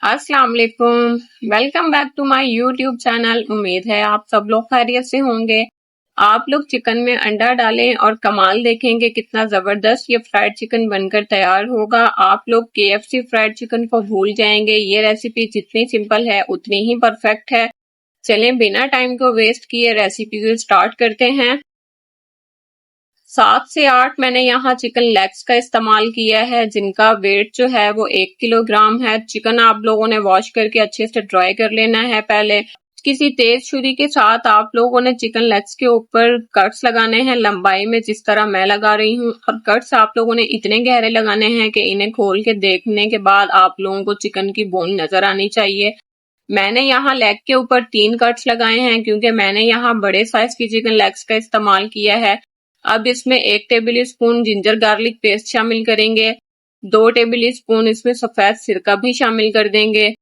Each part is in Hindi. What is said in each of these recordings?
अस्सलाम वालेकुम। Welcome back to my YouTube channel. उम्मीद है आप सब लोग खैरियत से होंगे। आप लोग चिकन में अंडा डालें और कमाल देखेंगे कितना जबरदस्त ये फ्राइड चिकन बनकर तैयार होगा। आप लोग KFC फ्राइड चिकन को भूल जाएंगे। ये रेसिपी जितनी सिंपल है उतनी ही परफेक्ट है। चलें बिना टाइम को वेस्ट किए रेसिपी को स्टार्ट करते हैं। 7 से 8 मैंने यहाँ चिकन लेग्स का इस्तेमाल किया है, जिनका वेट जो है वो 1 किलोग्राम है। चिकन आप लोगों ने वॉश करके अच्छे से ड्राई कर लेना है। पहले किसी तेज छुरी के साथ आप लोगों ने चिकन लेग्स के ऊपर कट्स लगाने हैं लंबाई में, जिस तरह मैं लगा रही हूँ। और कट्स आप लोगों ने इतने गहरे लगाने हैं कि इन्हें खोल के देखने के बाद आप लोगों को चिकन की बोन नजर आनी चाहिए। मैंने यहाँ लेग के ऊपर 3 कट्स लगाए हैं, क्योंकि मैंने यहाँ बड़े साइज की चिकन लेग्स का इस्तेमाल किया है। अब इसमें 1 table spoon ginger garlic paste शामिल करेंगे। 2 टेबल स्पून इसमें सफेद सिरका भी शामिल कर देंगे।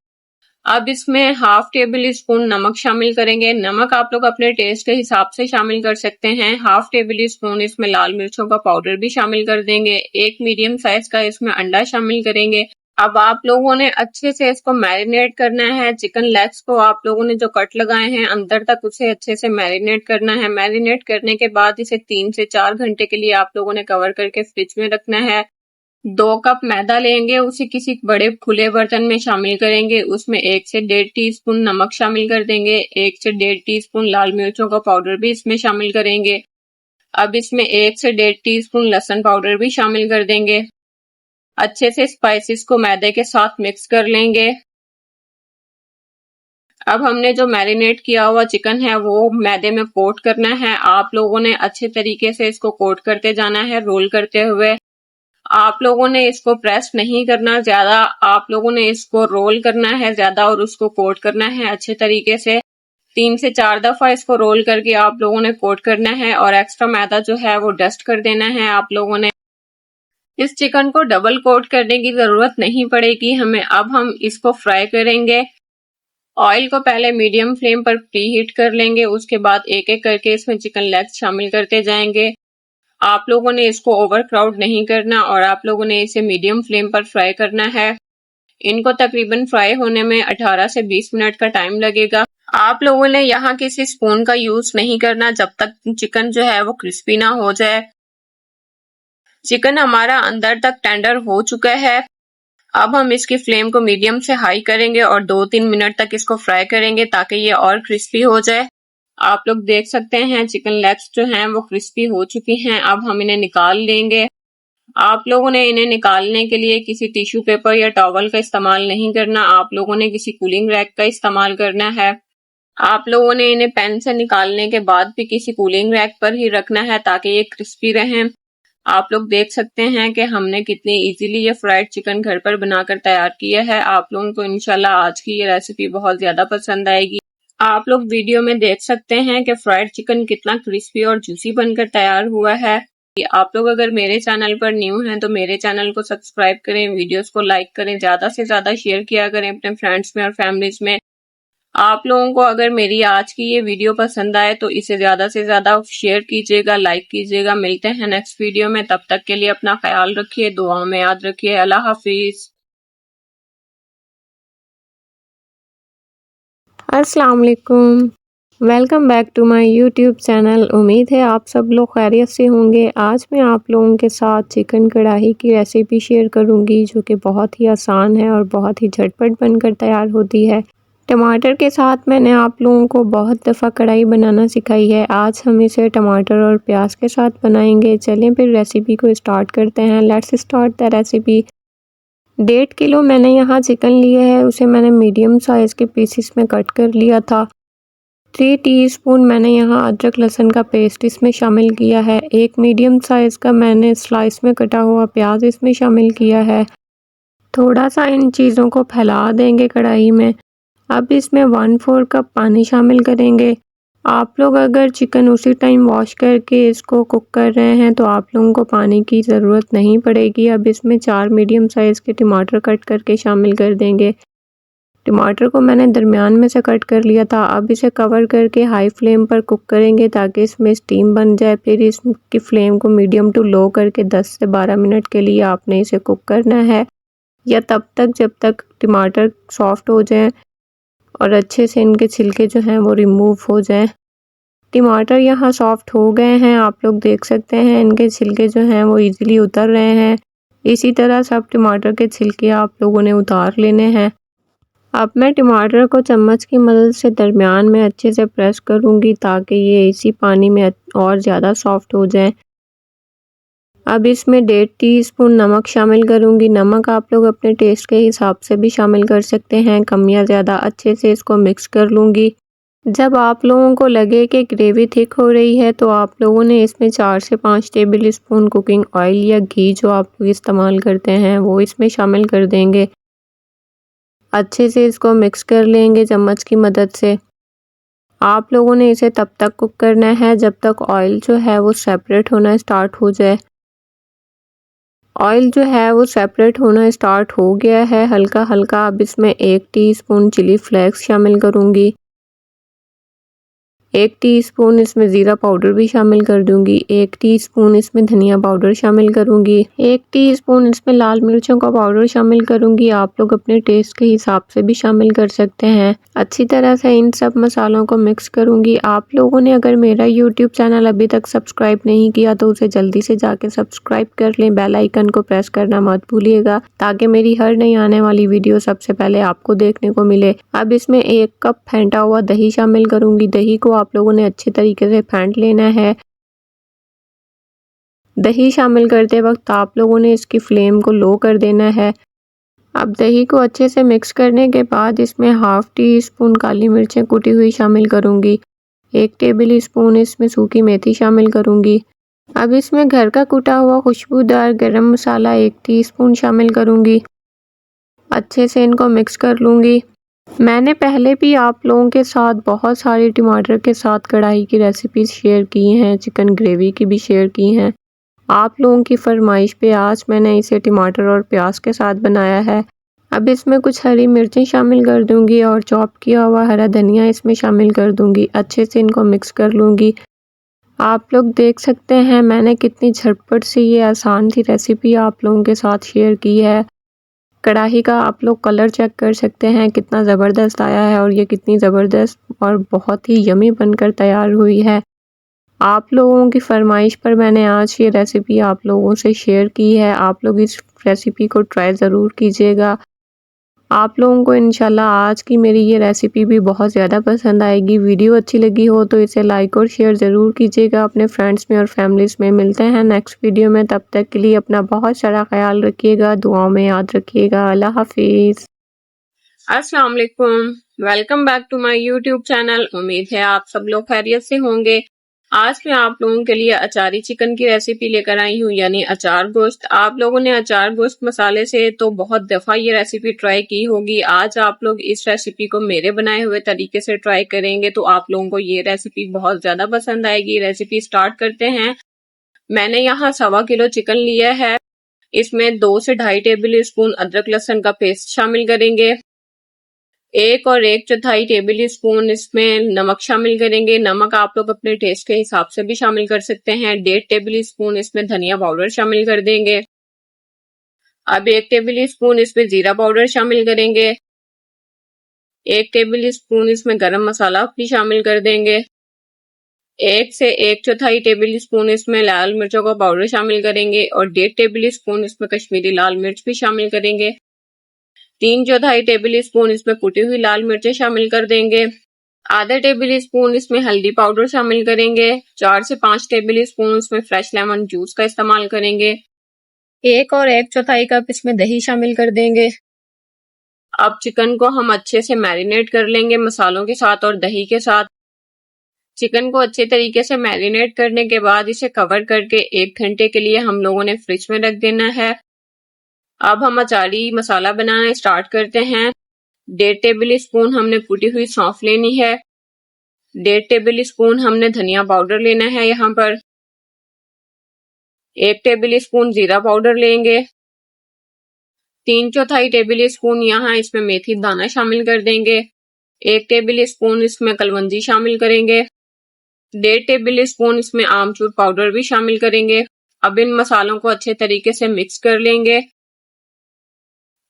अब इसमें हाफ टेबल स्पून नमक शामिल करेंगे। नमक आप लोग अपने टेस्ट के हिसाब से शामिल कर सकते हैं। हाफ टेबल स्पून इसमें लाल मिर्चों का पाउडर भी शामिल कर देंगे। 1 मीडियम साइज का इसमें अंडा शामिल करेंगे। अब आप लोगों ने अच्छे से इसको मैरिनेट करना है। चिकन लेग्स को आप लोगों ने जो कट लगाए हैं अंदर तक उसे अच्छे से मैरिनेट करना है। मैरिनेट करने के बाद इसे 3 से 4 घंटे के लिए आप लोगों ने कवर करके फ्रिज में रखना है। 2 कप मैदा लेंगे, उसे किसी बड़े खुले बर्तन में शामिल करेंगे। उसमें 1 से 1.5 टीस्पून नमक शामिल कर देंगे। 1 से 1.5 टीस्पून लाल मिर्चों का पाउडर भी इसमें शामिल करेंगे। अब इसमें 1 से 1.5 टीस्पून लहसुन पाउडर भी शामिल कर देंगे। अच्छे से स्पाइसेस को मैदे के साथ मिक्स कर लेंगे। अब हमने जो मैरिनेट किया हुआ चिकन है वो मैदे में कोट करना है। आप लोगों ने अच्छे तरीके से इसको कोट करते जाना है, रोल करते हुए। आप लोगों ने इसको प्रेस नहीं करना ज्यादा, आप लोगों ने इसको रोल करना है ज्यादा और उसको कोट करना है अच्छे तरीके से। 3 से 4 दफा इसको रोल करके आप लोगों ने कोट करना है और एक्स्ट्रा मैदा जो है वो डस्ट कर देना है आप लोगों ने। इस चिकन को डबल कोट करने की जरूरत नहीं पड़ेगी हमें। अब हम इसको फ्राई करेंगे। ऑयल को पहले मीडियम फ्लेम पर प्री हीट कर लेंगे, उसके बाद एक एक करके इसमें चिकन लेग्स शामिल करते जाएंगे। आप लोगों ने इसको ओवर क्राउड नहीं करना और आप लोगों ने इसे मीडियम फ्लेम पर फ्राई करना है। इनको तकरीबन फ्राई होने में 18 से 20 मिनट का टाइम लगेगा। आप लोगों ने यहाँ किसी स्पून का यूज नहीं करना जब तक चिकन जो है वो क्रिस्पी ना हो जाए। चिकन हमारा अंदर तक टेंडर हो चुका है। अब हम इसकी फ्लेम को मीडियम से हाई करेंगे और 2-3 मिनट तक इसको फ्राई करेंगे ताकि ये और क्रिस्पी हो जाए। आप लोग देख सकते हैं चिकन लेग्स जो हैं वो क्रिस्पी हो चुकी हैं। अब हम इन्हें निकाल लेंगे। आप लोगों ने इन्हें निकालने के लिए किसी टिश्यू पेपर या टॉवल का इस्तेमाल नहीं करना, आप लोगों ने किसी कूलिंग रैक का इस्तेमाल करना है। आप लोगों ने इन्हें पैन से निकालने के बाद भी किसी कूलिंग रैक पर ही रखना है ताकि ये क्रिस्पी रहें। आप लोग देख सकते हैं कि हमने कितनी इजीली ये फ्राइड चिकन घर पर बनाकर तैयार किया है। आप लोगों को इंशाल्लाह आज की ये रेसिपी बहुत ज्यादा पसंद आएगी। आप लोग वीडियो में देख सकते हैं कि फ्राइड चिकन कितना क्रिस्पी और जूसी बनकर तैयार हुआ है। आप लोग अगर मेरे चैनल पर न्यू हैं तो मेरे चैनल को सब्सक्राइब करें, वीडियोस को लाइक करें, ज्यादा से ज्यादा शेयर किया करें अपने फ्रेंड्स में और फैमिलीज में। आप लोगों को अगर मेरी आज की ये वीडियो पसंद आए तो इसे ज्यादा से ज्यादा शेयर कीजिएगा, लाइक कीजिएगा। मिलते हैं नेक्स्ट वीडियो में, तब तक के लिए अपना ख्याल रखिए, दुआओं में याद रखिए। अल्लाह हाफिज। अस्सलाम वालेकुम। Welcome back to my YouTube channel. उम्मीद है आप सब लोग खैरियत से होंगे। आज मैं आप लोगों के साथ चिकन कढ़ाई की रेसिपी शेयर करूंगी, जो कि बहुत ही आसान है और बहुत ही झटपट बनकर तैयार होती है। टमाटर के साथ मैंने आप लोगों को बहुत दफ़ा कढ़ाई बनाना सिखाई है। आज हम इसे टमाटर और प्याज के साथ बनाएंगे। चलें फिर रेसिपी को स्टार्ट करते हैं। Let's start the recipe. 1.5 kilo मैंने यहाँ चिकन लिया है, उसे मैंने मीडियम साइज़ के पीसेस में कट कर लिया था। 3 टीस्पून मैंने यहाँ अदरक लहसुन का पेस्ट इसमें शामिल किया है। 1 मीडियम साइज़ का मैंने स्लाइस में कटा हुआ प्याज इसमें शामिल किया है। थोड़ा सा इन चीज़ों को फैला देंगे कढ़ाई में। अब इसमें 1/4 कप पानी शामिल करेंगे। आप लोग अगर चिकन उसी टाइम वॉश करके इसको कुक कर रहे हैं तो आप लोगों को पानी की ज़रूरत नहीं पड़ेगी। अब इसमें 4 मीडियम साइज़ के टमाटर कट करके शामिल कर देंगे। टमाटर को मैंने दरमियान में से कट कर लिया था। अब इसे कवर करके हाई फ्लेम पर कुक करेंगे ताकि इसमें स्टीम बन जाए। फिर इसकी फ्लेम को मीडियम टू लो करके 10 से 12 मिनट के लिए आपने इसे कुक करना है, या तब तक जब तक टमाटर सॉफ्ट हो जाएं और अच्छे से इनके छिलके जो हैं वो रिमूव हो जाएं। टमाटर यहाँ सॉफ्ट हो गए हैं, आप लोग देख सकते हैं इनके छिलके जो हैं वो इजीली उतर रहे हैं। इसी तरह सब टमाटर के छिलके आप लोगों ने उतार लेने हैं। अब मैं टमाटर को चम्मच की मदद से दरमियान में अच्छे से प्रेस करूँगी ताकि ये इसी पानी में और ज़्यादा सॉफ्ट हो जाए। अब इसमें 1.5 टीस्पून नमक शामिल करूँगी। नमक आप लोग अपने टेस्ट के हिसाब से भी शामिल कर सकते हैं, कम या ज़्यादा। अच्छे से इसको मिक्स कर लूँगी। जब आप लोगों को लगे कि ग्रेवी थिक हो रही है तो आप लोगों ने इसमें 4 से 5 टेबल स्पून कुकिंग ऑयल या घी जो आप लोग इस्तेमाल करते हैं वो इसमें शामिल कर देंगे। अच्छे से इसको मिक्स कर लेंगे चम्मच की मदद से। आप लोगों ने इसे तब तक कुक करना है जब तक ऑयल जो है वो सेपरेट होना स्टार्ट हो जाए। ऑयल जो है वो सेपरेट होना स्टार्ट हो गया है हल्का हल्का। अब इसमें 1 टीस्पून चिली फ्लेक्स शामिल करूँगी। 1 टीस्पून इसमें ज़ीरा पाउडर भी शामिल कर दूंगी। 1 टीस्पून इसमें धनिया पाउडर शामिल करूंगी। 1 टीस्पून इसमें लाल मिर्चों का पाउडर शामिल करूंगी। आप लोग अपने टेस्ट के हिसाब से भी शामिल कर सकते हैं। अच्छी तरह से इन सब मसालों को मिक्स करूंगी। आप लोगों ने अगर मेरा यूट्यूब चैनल अभी तक सब्सक्राइब नहीं किया तो उसे जल्दी से जाके सब्सक्राइब कर लें। बेल आइकन को प्रेस करना मत भूलिएगा ताकि मेरी हर नई आने वाली वीडियो सबसे पहले आपको देखने को मिले। अब इसमें 1 कप फेंटा हुआ दही शामिल करूंगी। दही को आप लोगों ने अच्छे तरीके से फेंट लेना है। दही शामिल करते वक्त आप लोगों ने इसकी फ्लेम को लो कर देना है। अब दही को अच्छे से मिक्स करने के बाद इसमें 1/2 टीस्पून काली मिर्चें कुटी हुई शामिल करूंगी। 1 टेबल स्पून इसमें सूखी मेथी शामिल करूंगी। अब इसमें घर का कुटा हुआ खुशबूदार गरम मसाला 1 टीस्पून शामिल करूंगी। अच्छे से इनको मिक्स कर लूंगी। मैंने पहले भी आप लोगों के साथ बहुत सारी टमाटर के साथ कढ़ाई की रेसिपीज शेयर की हैं, चिकन ग्रेवी की भी शेयर की हैं। आप लोगों की फरमाइश पे आज मैंने इसे टमाटर और प्याज के साथ बनाया है। अब इसमें कुछ हरी मिर्चें शामिल कर दूंगी और चॉप किया हुआ हरा धनिया इसमें शामिल कर दूंगी। अच्छे से इनको मिक्स कर लूंगी। आप लोग देख सकते हैं मैंने कितनी झटपट से ये आसान सी रेसिपी आप लोगों के साथ शेयर की है। कढ़ाई का आप लोग कलर चेक कर सकते हैं कितना ज़बरदस्त आया है और ये कितनी ज़बरदस्त और बहुत ही यमी बनकर तैयार हुई है। आप लोगों की फरमाइश पर मैंने आज ये रेसिपी आप लोगों से शेयर की है। आप लोग इस रेसिपी को ट्राई ज़रूर कीजिएगा। आप लोगों को इंशाल्लाह आज की मेरी ये रेसिपी भी बहुत ज़्यादा पसंद आएगी। वीडियो अच्छी लगी हो तो इसे लाइक और शेयर ज़रूर कीजिएगा अपने फ्रेंड्स में और फैमिलीज़ में। मिलते हैं नेक्स्ट वीडियो में, तब तक के लिए अपना बहुत सारा ख्याल रखिएगा, दुआओं में याद रखिएगा। अल्लाह हाफिज़। अस्सलाम वालेकुम, welcome back to my YouTube channel. उम्मीद है आप सब लोग खैरियत से होंगे। आज मैं आप लोगों के लिए अचारी चिकन की रेसिपी लेकर आई हूँ, यानी अचार गोश्त। आप लोगों ने अचार गोश्त मसाले से तो बहुत दफा ये रेसिपी ट्राई की होगी। आज आप लोग इस रेसिपी को मेरे बनाए हुए तरीके से ट्राई करेंगे तो आप लोगों को ये रेसिपी बहुत ज्यादा पसंद आएगी। रेसिपी स्टार्ट करते हैं। मैंने यहाँ 1.25 किलो चिकन लिया है। इसमें 2 से 2.5 टेबल स्पून अदरक लहसुन का पेस्ट शामिल करेंगे। 1 और 1/4 टेबल स्पून इसमें नमक शामिल करेंगे। नमक आप लोग अपने टेस्ट के हिसाब से भी शामिल कर सकते हैं। 1.5 टेबल स्पून इसमें धनिया पाउडर शामिल कर देंगे। अब 1 टेबल स्पून इसमें जीरा पाउडर शामिल करेंगे। 1 टेबल स्पून इसमें गरम मसाला भी शामिल कर देंगे। 1 से 1/4 टेबल स्पून इसमें लाल मिर्चों का पाउडर शामिल करेंगे और 1.5 टेबल स्पून इसमें कश्मीरी लाल मिर्च भी शामिल करेंगे। 3/4 टेबल स्पून इसमें कुटी हुई लाल मिर्चें शामिल कर देंगे। आधा टेबल स्पून इसमें हल्दी पाउडर शामिल करेंगे। 4 से 5 टेबल स्पून इसमें फ्रेश लेमन जूस का इस्तेमाल करेंगे। 1 और 1/4 कप इसमें दही शामिल कर देंगे। अब चिकन को हम अच्छे से मैरिनेट कर लेंगे मसालों के साथ और दही के साथ। चिकन को अच्छे तरीके से मैरिनेट करने के बाद इसे कवर करके 1 घंटे के लिए हम लोगों ने फ्रिज में रख देना है। अब हम अचारी मसाला बनाना स्टार्ट करते हैं। 1.5 टेबल स्पून हमने कुटी हुई सौंफ लेनी है। 1.5 टेबल स्पून हमने धनिया पाउडर लेना है। यहाँ पर 1 टेबल स्पून जीरा पाउडर लेंगे। 3/4 टेबल स्पून यहाँ इसमें मेथी दाना शामिल कर देंगे। 1 टेबल स्पून इसमें कलवंजी शामिल करेंगे। 1.5 टेबल स्पून इसमें आमचूर पाउडर भी शामिल करेंगे। अब इन मसालों को अच्छे तरीके से मिक्स कर लेंगे।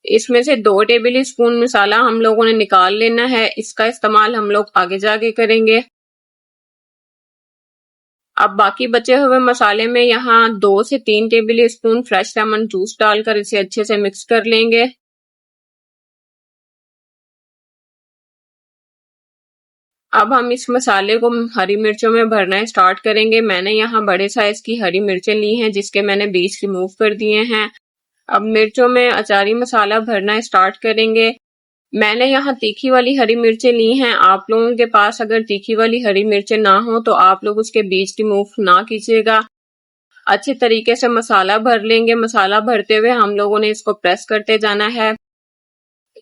इसमें से 2 टेबल स्पून मसाला हम लोगों ने निकाल लेना है, इसका इस्तेमाल हम लोग आगे जाके करेंगे। अब बाकी बचे हुए मसाले में यहाँ 2 से 3 table spoon fresh lemon juice डालकर इसे अच्छे से मिक्स कर लेंगे। अब हम इस मसाले को हरी मिर्चों में भरना स्टार्ट करेंगे। मैंने यहाँ बड़े साइज की हरी मिर्चें ली हैं जिसके मैंने बीज रिमूव कर दिए हैं। अब मिर्चों में अचारी मसाला भरना स्टार्ट करेंगे। मैंने यहाँ तीखी वाली हरी मिर्चें ली हैं। आप लोगों के पास अगर तीखी वाली हरी मिर्चें ना हो तो आप लोग उसके बीज रिमूव ना कीजिएगा। अच्छे तरीके से मसाला भर लेंगे। मसाला भरते हुए हम लोगों ने इसको प्रेस करते जाना है।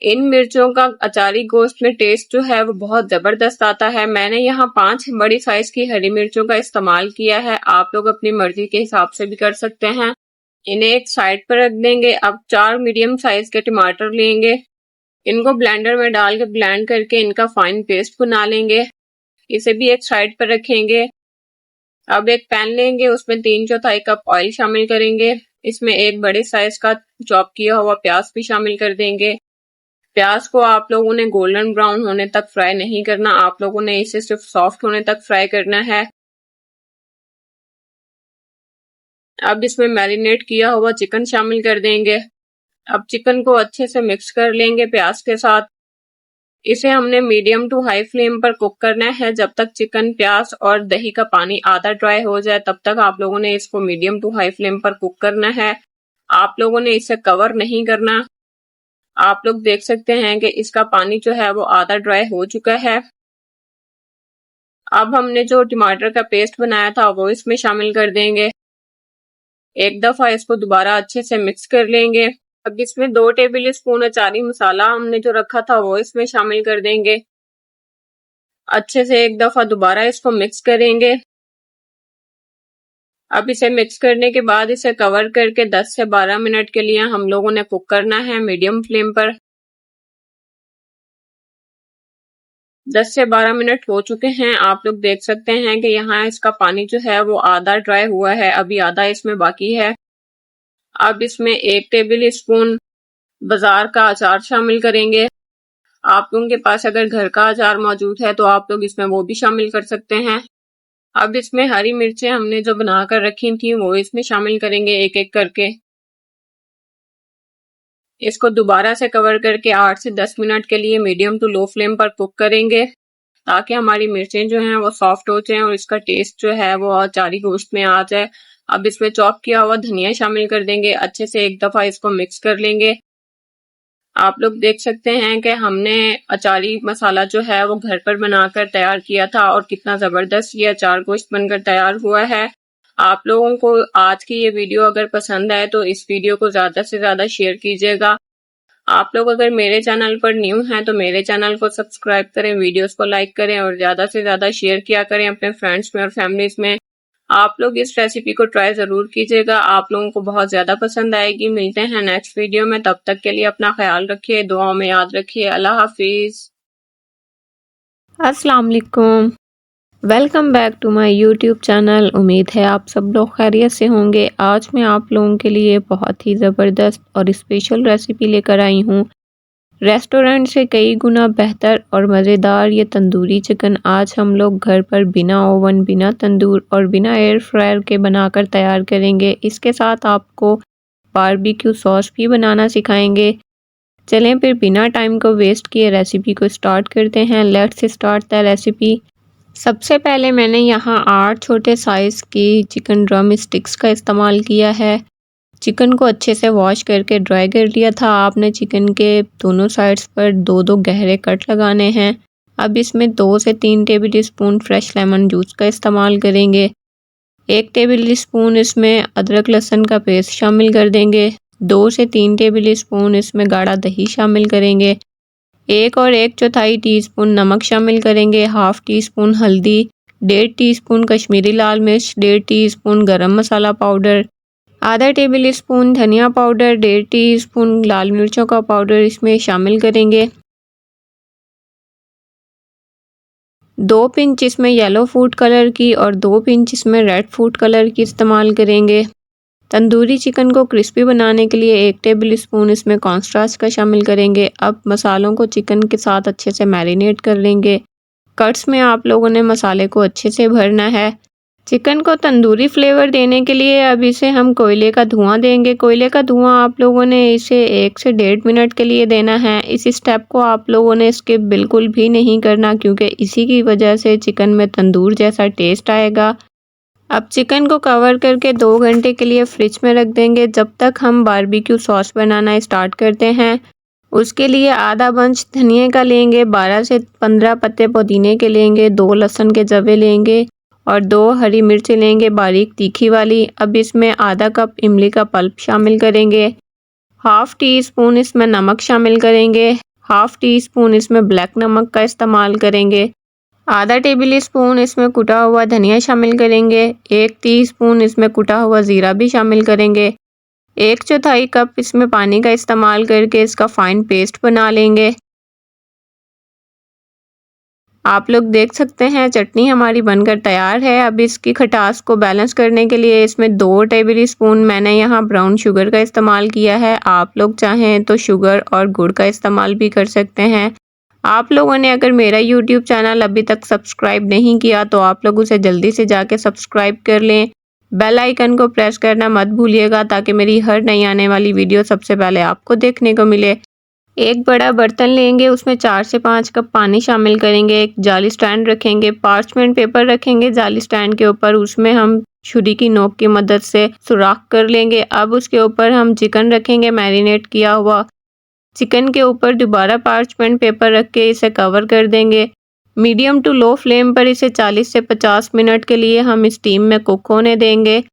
इन मिर्चों का अचारी गोश्त में टेस्ट जो है वो बहुत जबरदस्त आता है। मैंने यहाँ 5 बड़ी साइज की हरी मिर्चों का इस्तेमाल किया है। आप लोग अपनी मर्जी के हिसाब से भी कर सकते हैं। इन्हें एक साइड पर रख देंगे। अब 4 मीडियम साइज के टमाटर लेंगे। इनको ब्लेंडर में डाल के ब्लेंड करके इनका फाइन पेस्ट बना लेंगे। इसे भी एक साइड पर रखेंगे। अब एक पैन लेंगे, उसमें 3/4 कप ऑयल शामिल करेंगे। इसमें एक बड़े साइज का चॉप किया हुआ प्याज भी शामिल कर देंगे। प्याज को आप लोगों ने गोल्डन ब्राउन होने तक फ्राई नहीं करना, आप लोगों ने इसे सिर्फ सॉफ्ट होने तक फ्राई करना है। अब इसमें मैरिनेट किया हुआ चिकन शामिल कर देंगे। अब चिकन को अच्छे से मिक्स कर लेंगे प्याज के साथ। इसे हमने मीडियम टू हाई फ्लेम पर कुक करना है। जब तक चिकन, प्याज और दही का पानी आधा ड्राई हो जाए तब तक आप लोगों ने इसको मीडियम टू हाई फ्लेम पर कुक करना है। आप लोगों ने इसे कवर नहीं करना। आप लोग देख सकते हैं कि इसका पानी जो है वो आधा ड्राई हो चुका है। अब हमने जो टमाटर का पेस्ट बनाया था वो इसमें शामिल कर देंगे। एक दफा इसको दोबारा अच्छे से मिक्स कर लेंगे। अब इसमें 2 टेबल स्पून अचारी मसाला हमने जो रखा था वो इसमें शामिल कर देंगे। अच्छे से एक दफा दोबारा इसको मिक्स करेंगे। अब इसे मिक्स करने के बाद इसे कवर करके 10 से 12 मिनट के लिए हम लोगों ने कुक करना है मीडियम फ्लेम पर। 10 से 12 मिनट हो चुके हैं। आप लोग देख सकते हैं कि यहाँ इसका पानी जो है वो आधा ड्राई हुआ है, अभी आधा इसमें बाकी है। अब इसमें 1 टेबल स्पून बाजार का अचार शामिल करेंगे। आप लोगों के पास अगर घर का अचार मौजूद है तो आप लोग इसमें वो भी शामिल कर सकते हैं। अब इसमें हरी मिर्चें हमने जो बनाकर रखी थी वो इसमें शामिल करेंगे एक एक करके। इसको दोबारा से कवर करके 8 से 10 मिनट के लिए मीडियम टू लो फ्लेम पर कुक करेंगे ताकि हमारी मिर्चें जो हैं वो सॉफ्ट हो जाएं और इसका टेस्ट जो है वो अचारी गोश्त में आ जाए। अब इसमें चॉप किया हुआ धनिया शामिल कर देंगे। अच्छे से एक दफा इसको मिक्स कर लेंगे। आप लोग देख सकते हैं कि हमने अचारी मसाला जो है वो घर पर बनाकर तैयार किया था और कितना जबरदस्त ये अचार गोश्त बनकर तैयार हुआ है। आप लोगों को आज की ये वीडियो अगर पसंद आए तो इस वीडियो को ज्यादा से ज्यादा शेयर कीजिएगा। आप लोग अगर मेरे चैनल पर न्यू हैं तो मेरे चैनल को सब्सक्राइब करें, वीडियोस को लाइक करें और ज्यादा से ज्यादा शेयर किया करें अपने फ्रेंड्स में और फैमिलीज में। आप लोग इस रेसिपी को ट्राई जरूर कीजिएगा, आप लोगों को बहुत ज्यादा पसंद आएगी। मिलते हैं नेक्स्ट वीडियो में, तब तक के लिए अपना ख्याल रखिए, दुआओं में याद रखिए। अल्लाह हाफिज। अस्सलाम वालेकुम, welcome back to my YouTube channel. उम्मीद है आप सब लोग खैरियत से होंगे। आज मैं आप लोगों के लिए बहुत ही ज़बरदस्त और स्पेशल रेसिपी लेकर आई हूँ। रेस्टोरेंट से कई गुना बेहतर और मज़ेदार ये तंदूरी चिकन आज हम लोग घर पर बिना ओवन, बिना तंदूर और बिना एयर फ्रायर के बनाकर तैयार करेंगे। इसके साथ आपको बारबेक्यू सॉस भी बनाना सिखाएंगे। चलें फिर बिना टाइम को वेस्ट किए रेसिपी को स्टार्ट करते हैं। Let's start the recipe. सबसे पहले मैंने यहाँ 8 छोटे साइज़ की चिकन ड्रम स्टिक्स का इस्तेमाल किया है। चिकन को अच्छे से वॉश करके ड्राई कर लिया था। आपने चिकन के दोनों साइड्स पर 2-2 गहरे कट लगाने हैं। अब इसमें 2 से 3 table spoon fresh lemon juice का इस्तेमाल करेंगे। 1 टेबल स्पून इसमें अदरक लहसुन का पेस्ट शामिल कर देंगे। 2 से 3 टेबल स्पून इसमें गाढ़ा दही शामिल करेंगे। 1 और 1/4 टीस्पून नमक शामिल करेंगे। हाफ टी स्पून हल्दी, 1.5 टीस्पून कश्मीरी लाल मिर्च, 1.5 टीस्पून गरम मसाला पाउडर, आधा टेबल स्पून धनिया पाउडर, 1.5 टीस्पून लाल मिर्चों का पाउडर इसमें शामिल करेंगे। 2 पिंच इसमें येलो फूड कलर की और 2 पिंच इसमें रेड फूड कलर की इस्तेमाल करेंगे। तंदूरी चिकन को क्रिस्पी बनाने के लिए 1 टेबल स्पून इसमें कॉर्नस्टार्च का शामिल करेंगे। अब मसालों को चिकन के साथ अच्छे से मैरिनेट कर लेंगे। कट्स में आप लोगों ने मसाले को अच्छे से भरना है। चिकन को तंदूरी फ्लेवर देने के लिए अब इसे हम कोयले का धुआं देंगे। कोयले का धुआं आप लोगों ने इसे 1 से 1.5 मिनट के लिए देना है। इस स्टेप को आप लोगों ने स्किप बिल्कुल भी नहीं करना, क्योंकि इसी की वजह से चिकन में तंदूर जैसा टेस्ट आएगा। अब चिकन को कवर करके 2 घंटे के लिए फ्रिज में रख देंगे, जब तक हम बारबेक्यू सॉस बनाना स्टार्ट करते हैं। उसके लिए आधा बंच धनिया का लेंगे, 12 से 15 पत्ते पुदीने के लेंगे, 2 लहसुन के जवे लेंगे और 2 हरी मिर्च लेंगे बारीक तीखी वाली। अब इसमें आधा कप इमली का पल्प शामिल करेंगे। हाफ टी स्पून इसमें नमक शामिल करेंगे। हाफ टी स्पून इसमें ब्लैक नमक का इस्तेमाल करेंगे। आधा टेबल स्पून इसमें कुटा हुआ धनिया शामिल करेंगे। 1 टीस्पून इसमें कुटा हुआ ज़ीरा भी शामिल करेंगे। 1/4 कप इसमें पानी का इस्तेमाल करके इसका फाइन पेस्ट बना लेंगे। आप लोग देख सकते हैं चटनी हमारी बनकर तैयार है। अब इसकी खटास को बैलेंस करने के लिए इसमें 2 टेबल स्पून मैंने यहाँ ब्राउन शुगर का इस्तेमाल किया है। आप लोग चाहें तो शुगर और गुड़ का इस्तेमाल भी कर सकते हैं। आप लोगों ने अगर मेरा यूट्यूब चैनल अभी तक सब्सक्राइब नहीं किया तो आप लोग उसे जल्दी से जाके सब्सक्राइब कर लें। बेल आइकन को प्रेस करना मत भूलिएगा, ताकि मेरी हर नई आने वाली वीडियो सबसे पहले आपको देखने को मिले। एक बड़ा बर्तन लेंगे, उसमें 4 से 5 कप पानी शामिल करेंगे। एक जाली स्टैंड रखेंगे, पार्चमेंट पेपर रखेंगे जाली स्टैंड के ऊपर। उसमें हम छुरी की नोक की मदद से सुराख कर लेंगे। अब उसके ऊपर हम चिकन रखेंगे, मैरिनेट किया हुआ। चिकन के ऊपर दोबारा पार्चमेंट पेपर रख के इसे कवर कर देंगे। मीडियम टू लो फ्लेम पर इसे 40 से 50 मिनट के लिए हम स्टीम में कुक होने देंगे।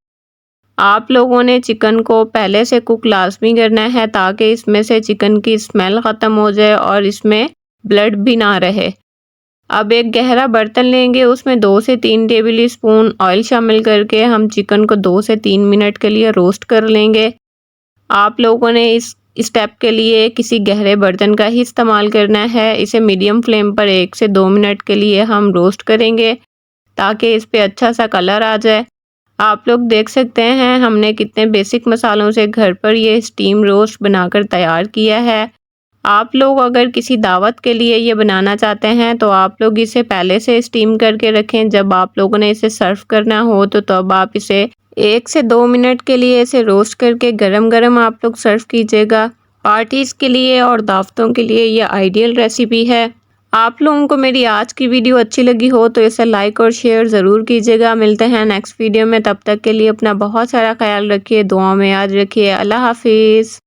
आप लोगों ने चिकन को पहले से कुक लाजमी करना है, ताकि इसमें से चिकन की स्मेल ख़त्म हो जाए और इसमें ब्लड भी ना रहे। अब एक गहरा बर्तन लेंगे, उसमें 2 से 3 टेबल स्पून ऑयल शामिल करके हम चिकन को 2 से 3 मिनट के लिए रोस्ट कर लेंगे। आप लोगों ने इस स्टेप के लिए किसी गहरे बर्तन का ही इस्तेमाल करना है। इसे मीडियम फ्लेम पर 1 से 2 मिनट के लिए हम रोस्ट करेंगे, ताकि इस पे अच्छा सा कलर आ जाए। आप लोग देख सकते हैं हमने कितने बेसिक मसालों से घर पर ये स्टीम रोस्ट बनाकर तैयार किया है। आप लोग अगर किसी दावत के लिए ये बनाना चाहते हैं तो आप लोग इसे पहले से स्टीम करके रखें। जब आप लोगों ने इसे सर्व करना हो तो तब आप इसे 1 से 2 मिनट के लिए इसे रोस्ट करके गरम गरम आप लोग सर्व कीजिएगा। पार्टीज़ के लिए और दावतों के लिए ये आइडियल रेसिपी है। आप लोगों को मेरी आज की वीडियो अच्छी लगी हो तो इसे लाइक और शेयर ज़रूर कीजिएगा। मिलते हैं नेक्स्ट वीडियो में, तब तक के लिए अपना बहुत सारा ख्याल रखिए, दुआ में याद रखिए। अल्लाह हाफिज़।